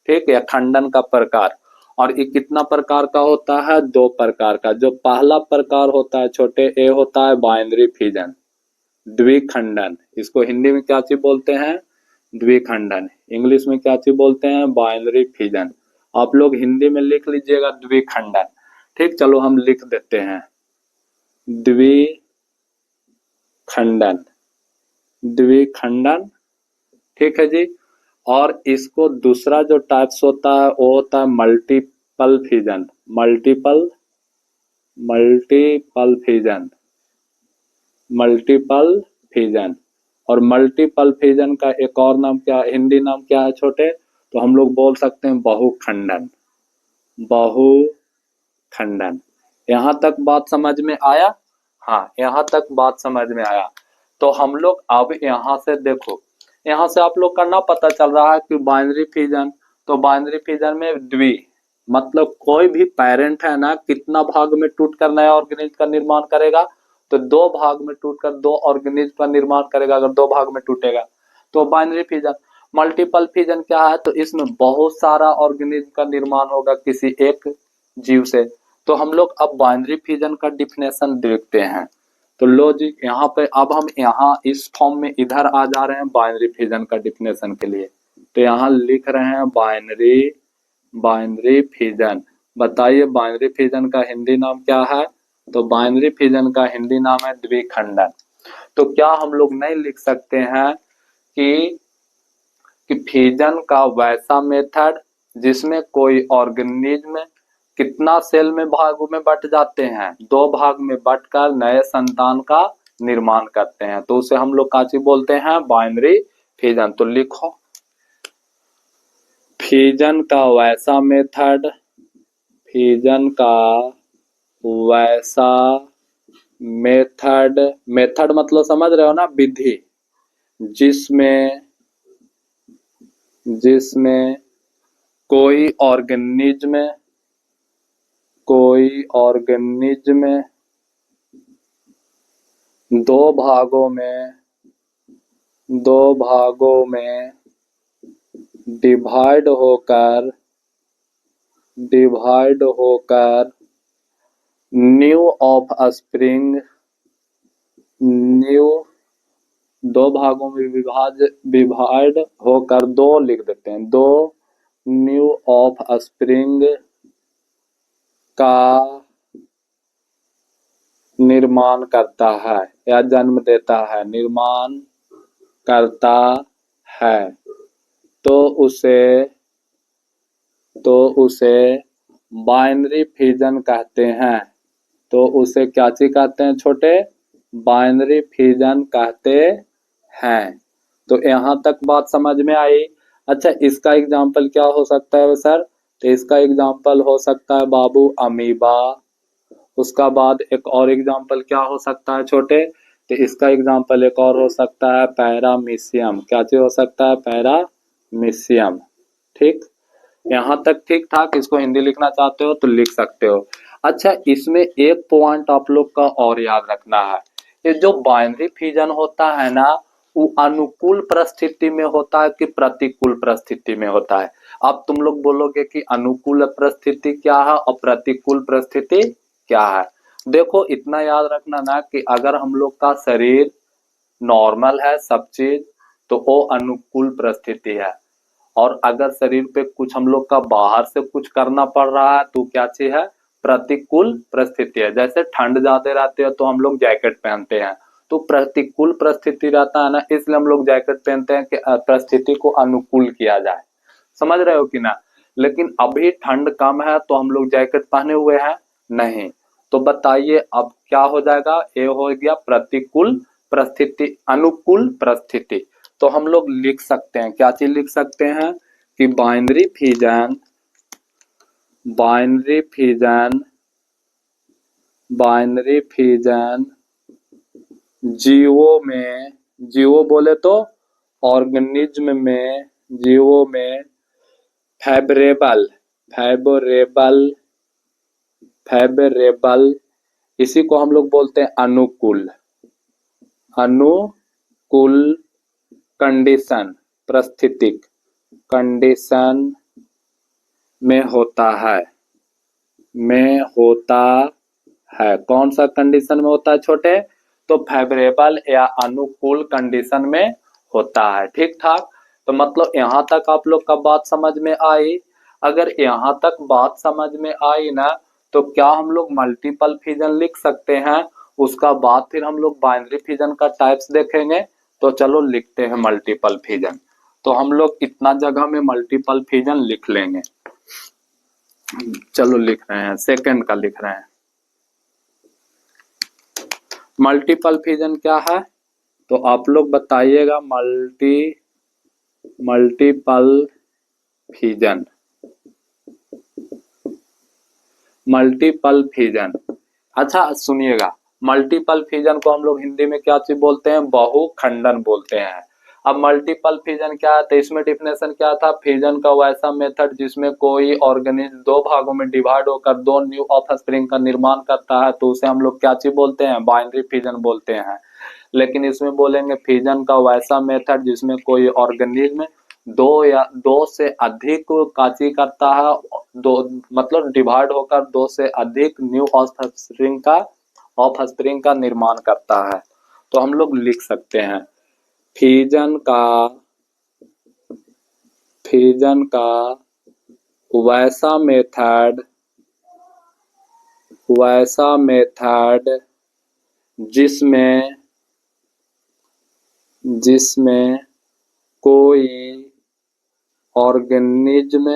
ठीक है, खंडन का प्रकार। और ये कितना प्रकार का होता है, 2 प्रकार का। जो पहला प्रकार होता है छोटे, ए होता है बाइनरी फ्यूजन, द्विखंडन। इसको हिंदी में क्या चीज बोलते हैं, द्विखंडन। इंग्लिश में क्या चीज बोलते हैं, बाइनरी फ्यूजन। आप लोग हिंदी में लिख लीजिएगा द्विखंडन। ठीक, चलो हम लिख देते हैं द्विखंडन, द्विखंडन। ठीक है जी। और इसको दूसरा जो टाइप्स होता है वो होता है multiple fusion, multiple fusion, multiple fusion. और मल्टीपल फ्यूजन का एक और नाम क्या, हिंदी नाम क्या है छोटे, तो हम लोग बोल सकते हैं बहुखंडन, बहुखंडन। यहाँ तक बात समझ में आया, हाँ यहाँ तक बात समझ में आया। तो हम लोग अब यहाँ से देखो, यहाँ से आप लोग का ना पता चल रहा है कि बाइनरी फ्यूजन, तो बाइनरी फ्यूजन में द्वि मतलब कोई भी पेरेंट है ना, कितना भाग में टूटकर नया ऑर्गेनिज्म का निर्माण करेगा, तो 2 भाग में टूटकर 2 ऑर्गेनिज्म का निर्माण करेगा। अगर 2 भाग में टूटेगा तो बाइनरी फ्यूजन। मल्टीपल फ्यूजन क्या है, तो इसमें बहुत सारा ऑर्गेनिज्म का निर्माण होगा किसी एक जीव से। तो हम लोग अब बाइनरी फ्यूजन का डिफिनेशन देखते हैं। तो लो जी, यहाँ पे अब हम यहाँ इस फॉर्म में इधर आ जा रहे हैं बाइनरी फ्यूजन का डिफिनेशन के लिए। तो यहाँ लिख रहे हैं बाइनरी फ्यूजन। बताइए बाइनरी फ्यूजन का हिंदी नाम क्या है, तो बाइनरी फ्यूजन का हिंदी नाम है द्विखंडन। तो क्या हम लोग नहीं लिख सकते हैं कि फ्यूजन का वैसा मेथड जिसमें कोई ऑर्गेनिज्म कितना सेल में भागों में बट जाते हैं, 2 भाग में बटकर नए संतान का निर्माण करते हैं, तो उसे हम लोग काची बोलते हैं, बाइनरी फ्यूजन। तो लिखो फ्यूजन का वैसा मेथड, फ्यूजन का वैसा मेथड, मेथड मतलब समझ रहे हो ना, विधि, जिसमें कोई ऑर्गेनिज्म 2 भागों में दो भागों में डिवाइड होकर न्यू ऑफ स्प्रिंग, न्यू दो भागों में डिवाइड होकर, दो लिख देते हैं, दो न्यू ऑफ स्प्रिंग का निर्माण करता है या जन्म देता है, निर्माण करता है, तो उसे बाइनरी फिजन कहते हैं। तो उसे क्या चीज कहते हैं छोटे? बाइनरी फिजन कहते हैं। तो यहाँ तक बात समझ में आई। अच्छा, इसका एग्जाम्पल क्या हो सकता है सर? तो इसका एग्जाम्पल हो सकता है बाबू अमीबा। उसका बाद एक और एग्जाम्पल क्या हो सकता है छोटे? तो इसका एग्जाम्पल एक और हो सकता है पैरामीशियम। क्या चीज हो सकता है? पैरामीशियम। ठीक, यहाँ तक ठीक ठाक। इसको हिंदी लिखना चाहते हो तो लिख सकते हो। अच्छा, इसमें एक पॉइंट आप लोग का और याद रखना है, ये जो बाइनरी फिजन होता है ना, वो अनुकूल परिस्थिति में होता है कि प्रतिकूल परिस्थिति में होता है? अब तुम लोग बोलोगे कि अनुकूल परिस्थिति क्या है और प्रतिकूल परिस्थिति क्या है। देखो, इतना याद रखना ना कि अगर हम लोग का शरीर नॉर्मल है सब चीज, तो वो अनुकूल परिस्थिति है। और अगर शरीर पे कुछ हम लोग का बाहर से कुछ करना पड़ रहा है तो क्या चीज है? प्रतिकूल परिस्थिति है। जैसे ठंड ज्यादा रहती है तो हम लोग जैकेट पहनते हैं, तो प्रतिकूल परिस्थिति रहता है ना, इसलिए हम लोग जैकेट पहनते हैं कि परिस्थिति को अनुकूल किया जाए। समझ रहे हो कि ना? लेकिन अभी ठंड कम है तो हम लोग जैकेट पहने हुए हैं नहीं। तो बताइए अब क्या हो जाएगा? ये हो गया प्रतिकूल परिस्थिति, अनुकूल परिस्थिति। तो हम लोग लिख सकते हैं, क्या चीज लिख सकते हैं कि बाइनरी फिजन जीवो बोले तो ऑर्गेनिज्म में, जीवो में फेवरेबल, इसी को हम लोग बोलते हैं अनुकूल कंडीशन, परिस्थितिक कंडीशन में होता है। कौन सा कंडीशन में होता है छोटे? तो फेवरेबल या अनुकूल कंडीशन में होता है। ठीक ठाक। तो मतलब यहाँ तक आप लोग का बात समझ में आई। अगर यहाँ तक बात समझ में आई ना, तो क्या हम लोग मल्टीपल फिजन लिख सकते हैं? उसका बाद फिर हम लोग बाइनरी फिजन का टाइप्स देखेंगे। तो चलो लिखते हैं मल्टीपल फिजन। तो हम लोग इतना जगह में मल्टीपल फिजन लिख लेंगे। चलो लिख रहे हैं, सेकंड का लिख रहे हैं। मल्टीपल फिजन क्या है? तो आप लोग बताइएगा। Multiple fission. अच्छा सुनिएगा, मल्टीपल फिजन को हम लोग हिंदी में क्या चीज बोलते हैं? बहुखंडन बोलते हैं। अब मल्टीपल फिजन क्या है? तो इसमें डिफिनेशन क्या था? फिजन का वैसा मेथड जिसमें कोई ऑर्गेनिज्म दो भागों में डिवाइड होकर दो न्यू ऑफस्प्रिंग का निर्माण करता है, तो उसे हम लोग क्या चीज बोलते हैं? बाइनरी फिजन बोलते हैं। लेकिन इसमें बोलेंगे फिजन का वैसा मेथड जिसमें कोई ऑर्गेनिज्म दो से अधिक काची करता है, दो मतलब डिवाइड होकर दो से अधिक न्यू ऑफस्प्रिंग का निर्माण करता है। तो हम लोग लिख सकते हैं फिजन का वैसा मेथड जिसमें कोई ऑर्गेनिज्म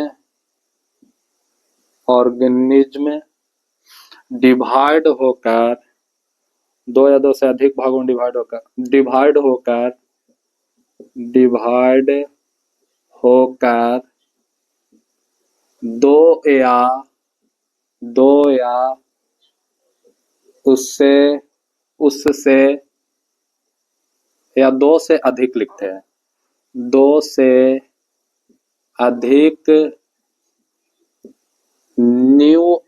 डिवाइड होकर दो या दो से अधिक भागों में डिवाइड होकर दो या उससे या दो से अधिक लिखते हैं, दो से अधिक new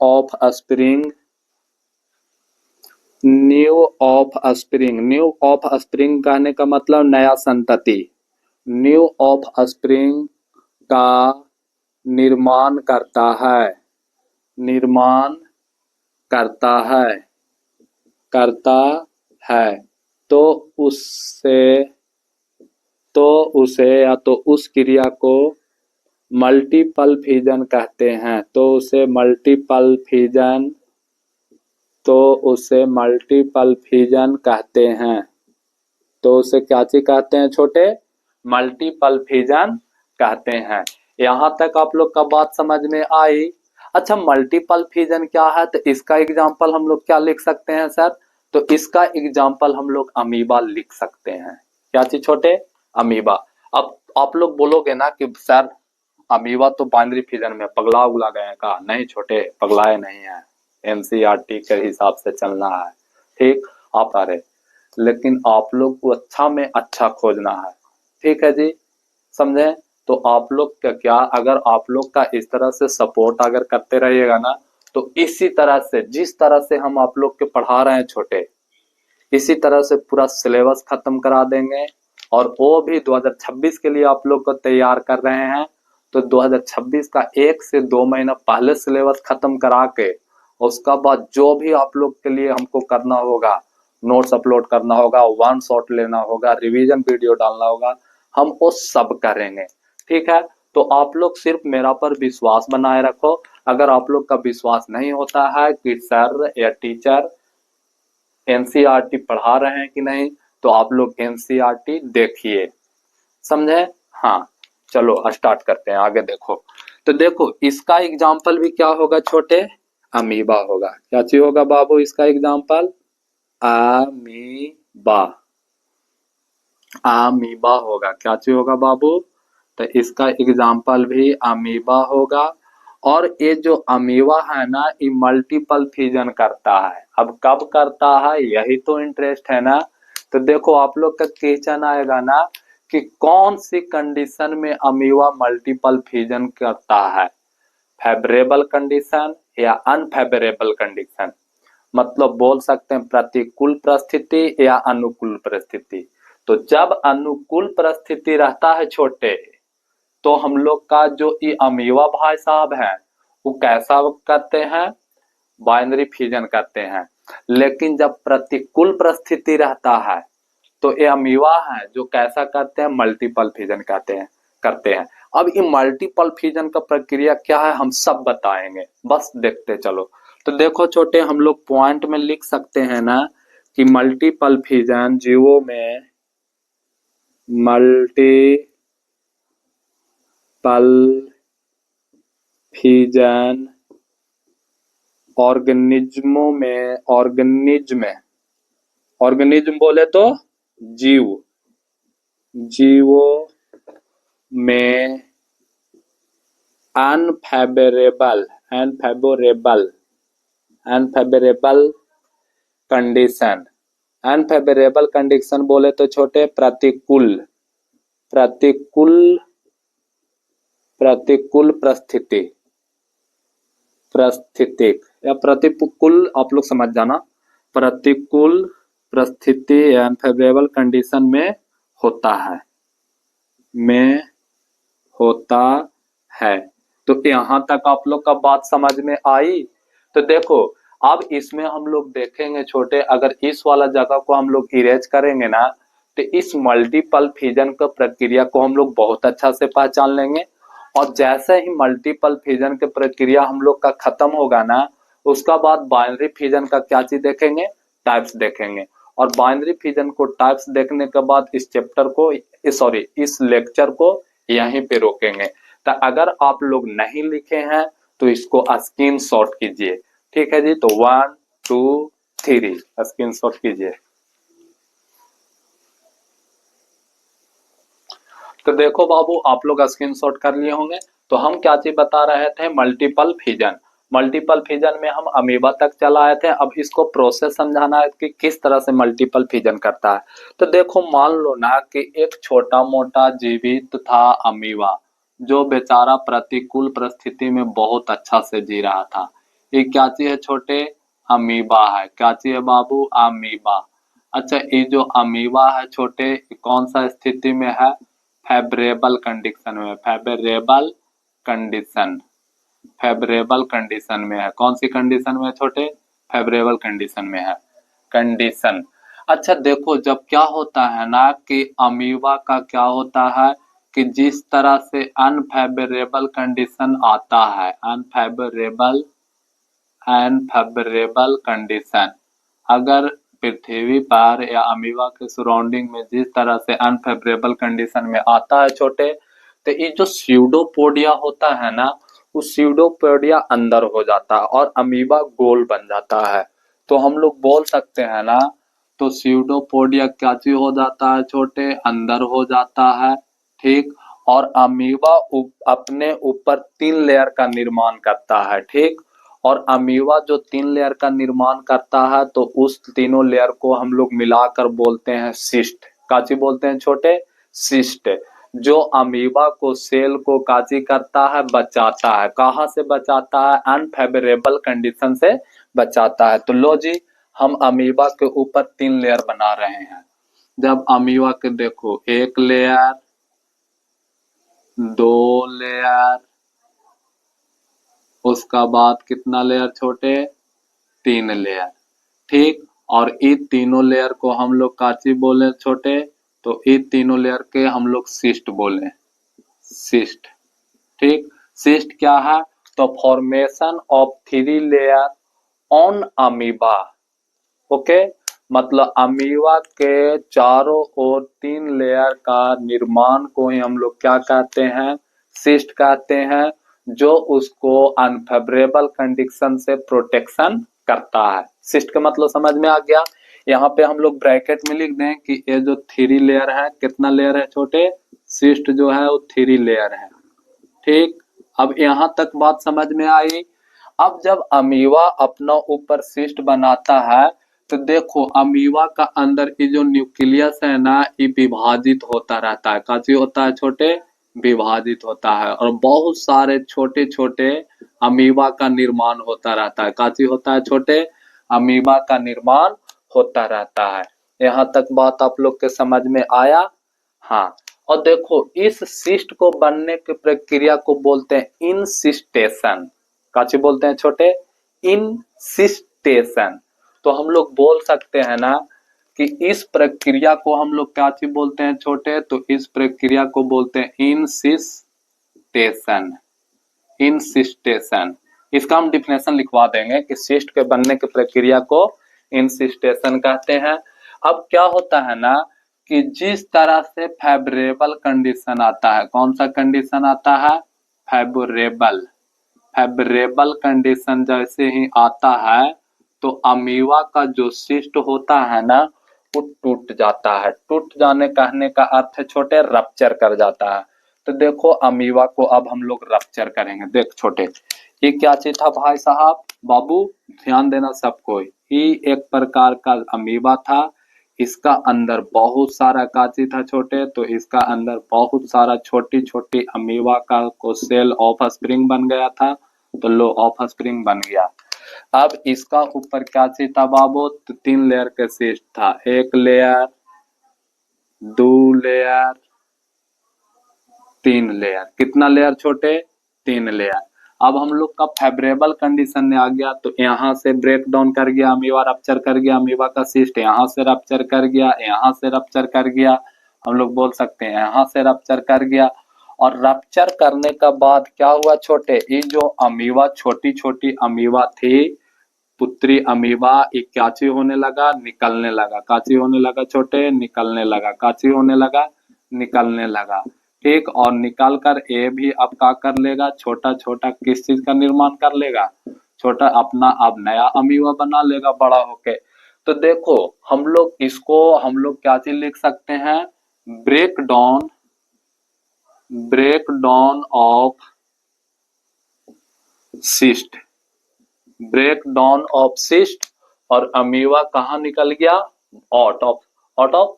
new of spring, new of spring कहने का मतलब नया संतति, न्यू ऑफ स्प्रिंग का निर्माण करता है, निर्माण करता है, करता है। तो उससे, तो उसे या तो उस क्रिया को मल्टीपल फिजन कहते हैं। तो उसे मल्टीपल फिजन, तो उसे मल्टीपल फिजन कहते हैं। तो उसे क्या चीज कहते हैं छोटे? मल्टीपल फिजन कहते हैं। यहाँ तक आप लोग का बात समझ में आई? अच्छा, मल्टीपल फिजन क्या है? तो इसका एग्जाम्पल हम लोग क्या लिख सकते हैं सर? तो इसका एग्जाम्पल हम लोग अमीबा लिख सकते हैं। क्या चीज छोटे? अमीबा। अब आप लोग बोलोगे ना कि सर अमीबा तो बाइनरी फिजन में पगला उगला गए का? नहीं छोटे, पगलाए नहीं है, एनसीईआरटी के हिसाब से चलना है। ठीक, आप आ रहे, लेकिन आप लोग को अच्छा में अच्छा खोजना है। ठीक है जी, समझे? तो आप लोग का क्या, अगर आप लोग का इस तरह से सपोर्ट अगर करते रहिएगा ना, तो इसी तरह से, जिस तरह से हम आप लोग के पढ़ा रहे हैं छोटे, इसी तरह से पूरा सिलेबस खत्म करा देंगे। और वो भी 2026 के लिए आप लोग को तैयार कर रहे हैं। तो 2026 का 1 से 2 महीना पहले सिलेबस खत्म करा के उसका बाद जो भी आप लोग के लिए हमको करना होगा, नोट्स अपलोड करना होगा, वन शॉट लेना होगा, रिवीजन वीडियो डालना होगा, हम वो सब करेंगे। ठीक है, तो आप लोग सिर्फ मेरा पर विश्वास बनाए रखो। अगर आप लोग का विश्वास नहीं होता है कि सर या टीचर एनसीईआरटी पढ़ा रहे हैं कि नहीं, तो आप लोग एनसीईआरटी देखिए, समझे? हाँ, चलो स्टार्ट करते हैं, आगे देखो। तो देखो इसका एग्जाम्पल भी क्या होगा छोटे? अमीबा होगा। क्या चीज होगा बाबू इसका एग्जाम्पल? अमीबा, अमीबा होगा। क्या चीज होगा बाबू? तो इसका एग्जाम्पल भी अमीबा होगा। और ये जो अमीबा है ना, ये मल्टीपल फिजन करता है। अब कब करता है, यही तो इंटरेस्ट है ना। तो देखो आप लोग का क्वेश्चन आएगा ना कि कौन सी कंडीशन में अमीबा मल्टीपल फिजन करता है, फेवरेबल कंडीशन या अनफेवरेबल कंडीशन। मतलब बोल सकते हैं प्रतिकूल परिस्थिति या अनुकूल परिस्थिति। तो जब अनुकूल परिस्थिति रहता है छोटे, तो हम लोग का जो ये अमीबा भाई साहब है, वो कैसा करते हैं? बाइनरी फिजन करते हैं। लेकिन जब प्रतिकूल परिस्थिति रहता है, तो ये अमीबा है जो कैसा करते हैं? मल्टीपल फिजन करते हैं। अब ये मल्टीपल फिजन का प्रक्रिया क्या है, हम सब बताएंगे, बस देखते चलो। तो देखो छोटे, हम लोग पॉइंट में लिख सकते हैं ना कि मल्टीपल फिजन जीवों में, मल्टीपल फिजन ऑर्गेनिज्मों में, ऑर्गेनिज्म बोले तो जीव, जीवों में अनफेवरेबल कंडीशन, अनफेवरेबल कंडीशन बोले तो छोटे प्रतिकूल, प्रतिकूल परिस्थिति, या प्रतिकूल, आप लोग समझ जाना, प्रतिकूल परिस्थिति या अनफेवरेबल कंडीशन में होता है, में होता है। तो यहाँ तक आप लोग का बात समझ में आई? तो देखो अब इसमें हम लोग देखेंगे छोटे, अगर इस वाला जगह को हम लोग इरेज करेंगे ना, तो इस मल्टीपल फिजन का प्रक्रिया को हम लोग बहुत अच्छा से पहचान लेंगे। और जैसे ही मल्टीपल फिजन की प्रक्रिया हम लोग का खत्म होगा ना, उसका बाद बाइनरी फिजन का क्या चीज देखेंगे? टाइप्स देखेंगे। और बाइनरी फिजन को टाइप्स देखने के बाद इस चैप्टर को, सॉरी इस लेक्चर को यहीं पे रोकेंगे। तो अगर आप लोग नहीं लिखे हैं तो इसको स्क्रीनशॉट कीजिए। ठीक है जी, तो 1 2 3 स्क्रीनशॉट कीजिए। तो देखो बाबू, आप लोग स्क्रीनशॉट कर लिए होंगे। तो हम क्या चीज बता रहे थे? Multiple fission. मल्टीपल फिजन में हम अमीबा तक चला आए थे। अब इसको प्रोसेस समझाना है कि किस तरह से मल्टीपल फिजन करता है। तो देखो मान लो ना कि एक छोटा मोटा जीवित था अमीबा, जो बेचारा प्रतिकूल परिस्थिति में बहुत अच्छा से जी रहा था। ये क्या चीज है छोटे? अमीबा है। क्या चाहिए बाबू? अमीबा। अच्छा, ये जो अमीबा है छोटे, कौन सा स्थिति में है? फेवरेबल कंडीशन में। फेवरेबल कंडीशन, फेवरेबल कंडीशन में है। कौन सी कंडीशन में है छोटे? फेवरेबल कंडीशन में है। कंडीशन। अच्छा देखो, जब क्या होता है ना कि अमीबा का क्या होता है कि जिस तरह से अनफेवरेबल कंडीशन आता है, अनफेवरेबल अनफेवरेबल कंडीशन, अगर पृथ्वी पर या अमीबा के सराउंडिंग में जिस तरह से अनफेवरेबल कंडीशन में आता है छोटे, तो ये जो स्यूडोपोडिया होता है ना, वो स्यूडोपोडिया अंदर हो जाता है और अमीबा गोल बन जाता है। तो हम लोग बोल सकते हैं ना, तो स्यूडोपोडिया क्या चीज हो जाता है छोटे? अंदर हो जाता है। ठीक। और अमीबा अपने ऊपर 3 लेयर का निर्माण करता है। ठीक। और अमीबा जो 3 लेयर का निर्माण करता है, तो उस तीनों लेयर को हम लोग मिलाकर बोलते हैं सिस्ट। काची बोलते हैं छोटे? सिस्ट। जो अमीबा को, सेल को काची करता है? बचाता है। कहाँ से बचाता है? अनफेवरेबल कंडीशन से बचाता है। तो लो जी, हम अमीबा के ऊपर 3 लेयर बना रहे हैं। जब अमीबा के देखो, 1 लेयर, 2 लेयर, उसका बाद कितना लेयर छोटे? 3 लेयर। ठीक। और ये तीनों लेयर को हम लोग काची बोले छोटे? तो ये तीनों लेयर के हम लोग सिस्ट बोले। सिस्ट। ठीक। सिस्ट क्या है? तो formation of 3 layer on amoeba. Okay. मतलब अमीबा के चारों ओर 3 लेयर का निर्माण को ही हम लोग क्या कहते हैं? सिस्ट कहते हैं, जो उसको अनफेवरेबल कंडीशन से प्रोटेक्शन करता है। सिस्ट का मतलब समझ में आ गया? यहाँ पे हम लोग ब्रैकेट में लिख दें कि ये जो 3 लेयर है, कितना लेयर है छोटे? सिस्ट जो है वो 3 लेयर है। ठीक। अब यहाँ तक बात समझ में आई। अब जब अमीबा अपना ऊपर सिस्ट बनाता है, तो देखो अमीबा का अंदर ये जो न्यूक्लियस है ना, ये विभाजित होता रहता है। काची होता है छोटे? विभाजित होता है। और बहुत सारे छोटे छोटे अमीबा का निर्माण होता रहता है। काची होता है छोटे? अमीबा का निर्माण होता रहता है। यहाँ तक बात आप लोग के समझ में आया? हाँ। और देखो, इस सिस्ट को बनने की प्रक्रिया को बोलते हैं इंसिस्टेशन। काची बोलते हैं छोटे? इंसिस्टेशन। तो हम लोग बोल सकते हैं ना कि इस प्रक्रिया को हम लोग क्या चीज बोलते हैं छोटे? तो इस प्रक्रिया को बोलते हैं इंसिस्टेशन। इंसिस्टेशन। इसका हम डिफिनेशन लिखवा देंगे कि सिस्ट के बनने की प्रक्रिया को इंसिस्टेशन कहते हैं। अब क्या होता है ना कि जिस तरह से फेवरेबल कंडीशन आता है, कौन सा कंडीशन आता है? फेवरेबल। फेवरेबल कंडीशन जैसे ही आता है, तो अमीबा का जो सिस्ट होता है ना, वो टूट जाता है। टूट जाने कहने का अर्थ है छोटे? रप्चर कर जाता है। तो देखो अमीबा को अब हम लोग रप्चर करेंगे। देख छोटे, ये क्या चीज था भाई साहब? बाबू ध्यान देना सबको। ये एक प्रकार का अमीबा था। इसका अंदर बहुत सारा काची था छोटे, तो इसका अंदर बहुत सारा छोटी छोटी अमीबा का को सेल ऑफ स्प्रिंग बन गया था। तो लो ऑफ स्प्रिंग बन गया। अब इसका ऊपर क्या चीज था बाबू? तो 3 लेयर के सिस्ट था। 1 लेयर, 2 लेयर, 3 लेयर। कितना लेयर छोटे? 3 लेयर। अब हम लोग का फेवरेबल कंडीशन में आ गया, तो यहाँ से ब्रेक डाउन कर गया अमीबा, रप्चर कर गया अमीबा का सिस्ट, यहाँ से रप्चर कर गया, यहाँ से रप्चर कर गया। हम लोग बोल सकते हैं यहाँ से रप्चर कर गया। और रप्चर करने का बाद क्या हुआ छोटे? ये जो अमीबा, छोटी छोटी अमीबा थी, पुत्री अमीबा, ये काची होने लगा? निकलने लगा। काची होने लगा छोटे? निकलने लगा। काची होने लगा? निकलने लगा। ठीक। और निकाल कर ये भी अब क्या कर लेगा? छोटा छोटा किस चीज का निर्माण कर लेगा? छोटा अपना अब नया अमीबा बना लेगा बड़ा होके। तो देखो हम लोग इसको, हम लोग क्या चीज लिख सकते हैं? Break down, break down of cyst. Break down of cyst. और अमीबा कहाँ निकल गया? Out of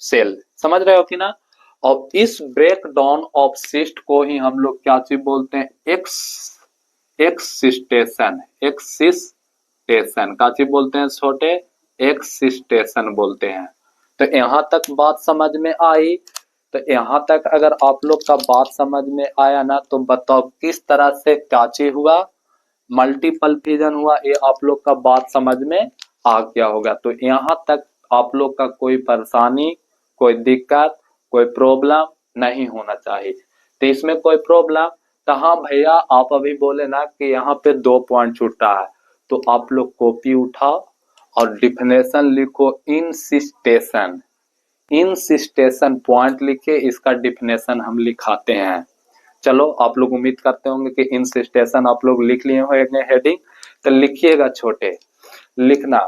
cell. समझ रहे हो कि ना? और इस ब्रेक डाउन ऑफ सिस्ट को ही हम लोग क्या चीज बोलते हैं? एक्सिस्टेशन। एक्सिस्टेशन। एक्सिस्टेशन, का चीज बोलते हैं छोटे, एक्सिस्टेशन बोलते हैं। तो यहाँ तक बात समझ में आई। तो यहाँ तक अगर आप लोग का बात समझ में आया ना, तो बताओ किस तरह से क्या चीज हुआ, मल्टीपल फिजन हुआ, ये आप लोग का बात समझ में आ गया होगा। तो यहाँ तक आप लोग का कोई परेशानी, कोई दिक्कत, कोई प्रॉब्लम नहीं होना चाहिए। तो इसमें कोई प्रॉब्लम, तो हाँ भैया आप अभी बोले ना कि यहाँ पे 2 पॉइंट छूटा है, तो आप लोग कॉपी उठाओ और डिफिनेशन लिखो, इंसिस्टेशन। इंसिस्टेशन पॉइंट लिखे, इसका डिफिनेशन हम लिखाते हैं। चलो आप लोग उम्मीद करते होंगे कि इंसिस्टेशन आप लोग लिख लिए होंगे हेडिंग, तो लिखिएगा छोटे, लिखना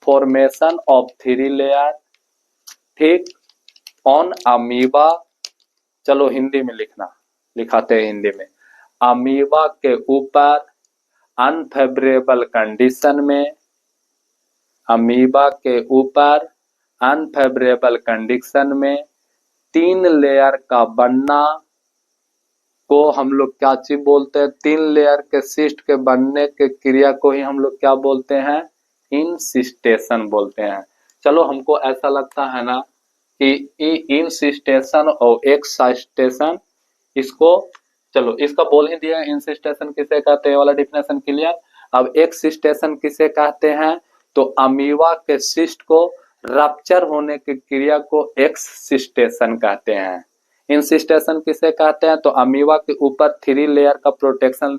फॉर्मेशन ऑफ 3 लेयर, ठीक, ऑन अमीबा। चलो हिंदी में लिखना, लिखाते हैं हिंदी में। अमीबा के ऊपर अनफेवरेबल कंडीशन में, अमीबा के ऊपर अनफेवरेबल कंडीशन में 3 लेयर का बनना को हम लोग क्या चीज बोलते हैं, 3 लेयर के सिस्ट के बनने के क्रिया को ही हम लोग क्या बोलते हैं, इंसिस्टेशन बोलते हैं। चलो हमको ऐसा लगता है ना कि इंसिस्टेशन और एक्साइटेशन, इसको चलो इसका बोल ही दिया, इंसिस्टेशन किसे कहते हैं वाला डिफिनेशन क्लियर। अब एक्सिस्टेशन किसे कहते हैं, तो अमीबा के सिस्ट को रप्चर होने की क्रिया को एक्सिस्टेशन कहते हैं। इंसिस्टेशन किसे कहते हैं, तो अमीबा के ऊपर 3 लेयर का प्रोटेक्शन,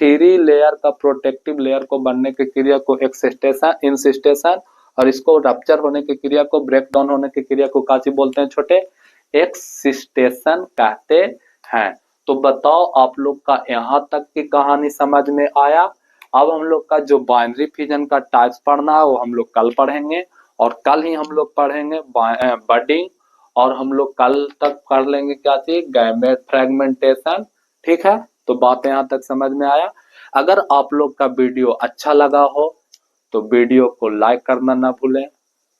3 लेयर का प्रोटेक्टिव लेयर को बनने की क्रिया को एक्सिस्टेशन, इंसिस्टेशन, और इसको रप्चर होने की क्रिया को, ब्रेक डाउन होने की क्रिया को काची बोलते हैं छोटे, एक्सिस्टेशन कहते हैं। तो बताओ आप लोग का यहाँ तक की कहानी समझ में आया। अब हम लोग का जो बाइनरी फिजन का टाइप्स पढ़ना है वो हम लोग कल पढ़ेंगे, और कल ही हम लोग पढ़ेंगे बडिंग, और हम लोग कल तक कर लेंगे क्या चीज, गैमेट फ्रेगमेंटेशन। ठीक है, तो बात यहाँ तक समझ में आया। अगर आप लोग का वीडियो अच्छा लगा हो तो वीडियो को लाइक करना ना भूलें,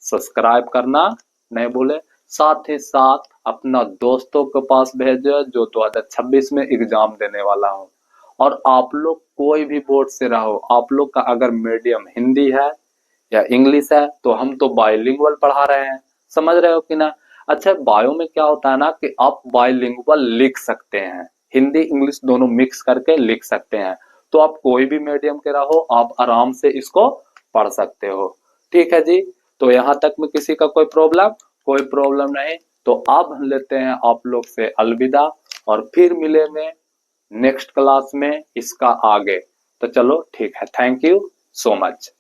सब्सक्राइब करना नहीं भूलें, साथ ही साथ अपना दोस्तों के पास भेजो जो 2026 में एग्जाम देने वाला हो। और आप लोग कोई भी बोर्ड से रहो, आप लोग का अगर मीडियम हिंदी है या इंग्लिश है, तो हम तो बायलिंगुअल पढ़ा रहे हैं, समझ रहे हो कि ना। अच्छा बायो में क्या होता है ना कि आप बायलिंगुअल लिख सकते हैं, हिंदी इंग्लिश दोनों मिक्स करके लिख सकते हैं। तो आप कोई भी मीडियम के रहो, आप आराम से इसको पढ़ सकते हो। ठीक है जी, तो यहाँ तक में किसी का कोई प्रॉब्लम नहीं। तो अब हम लेते हैं आप लोग से अलविदा, और फिर मिलेंगे नेक्स्ट क्लास में इसका आगे। तो चलो ठीक है, थैंक यू सो मच।